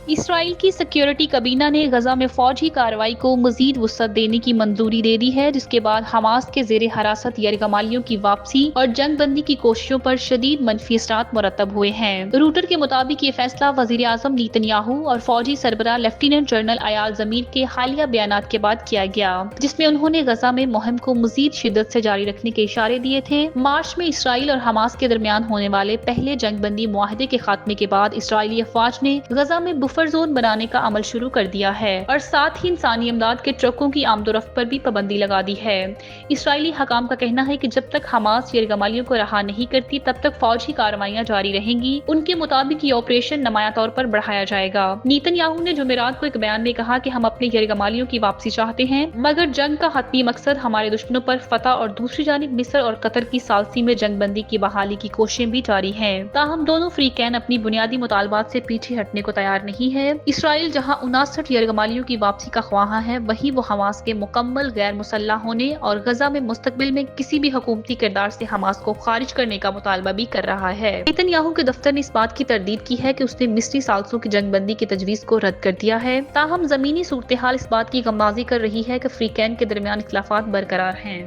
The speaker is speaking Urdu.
اسرائیل کی سیکیورٹی کابینہ نے غزہ میں فوجی کارروائی کو مزید وسعت دینے کی منظوری دے دی ہے، جس کے بعد حماس کے زیر حراست یرغمالیوں کی واپسی اور جنگ بندی کی کوششوں پر شدید منفی اثرات مرتب ہوئے ہیں۔ روٹر کے مطابق یہ فیصلہ وزیر اعظم نیتن یاہو اور فوجی سربراہ لیفٹیننٹ جنرل ایال زمیر کے حالیہ بیانات کے بعد کیا گیا، جس میں انہوں نے غزہ میں مہم کو مزید شدت سے جاری رکھنے کے اشارے دیے تھے۔ مارچ میں اسرائیل اور حماس کے درمیان ہونے والے پہلے جنگ بندی معاہدے کے خاتمے کے بعد اسرائیلی افواج نے غزہ میں بفر زون بنانے کا عمل شروع کر دیا ہے اور ساتھ ہی انسانی امداد کے ٹرکوں کی آمد و رفت پر بھی پابندی لگا دی ہے۔ اسرائیلی حکام کا کہنا ہے کہ جب تک حماس یرغمالیوں کو رہا نہیں کرتی تب تک فوجی کارروائیاں جاری رہیں گی۔ ان کے مطابق یہ آپریشن نمایاں طور پر بڑھایا جائے گا۔ نیتن یاہو نے جمعرات کو ایک بیان میں کہا کہ ہم اپنے یرغمالیوں کی واپسی چاہتے ہیں، مگر جنگ کا حتمی مقصد ہمارے دشمنوں پر فتح اور دوسری جانب مصر اور قطر کی ثالثی میں جنگ بندی کی بحالی کی کوششیں بھی جاری ہیں۔ تاہم دونوں فریقین اپنی بنیادی مطالبات سے پیچھے ہٹنے کو تیار نہیں ہے۔ اسرائیل جہاں 59 یرغمالیوں کی واپسی کا خواہاں ہے، وہیں وہ حماس کے مکمل غیر مسلح ہونے اور غزہ میں مستقبل میں کسی بھی حکومتی کردار سے حماس کو خارج کرنے کا مطالبہ بھی کر رہا ہے۔ نیتن یاہو کے دفتر نے اس بات کی تردید کی ہے کہ اس نے مصری ثالثوں کی جنگ بندی کی تجویز کو رد کر دیا ہے، تاہم زمینی صورتحال اس بات کی غمازی کر رہی ہے کہ فریقین کے درمیان اختلافات برقرار ہیں۔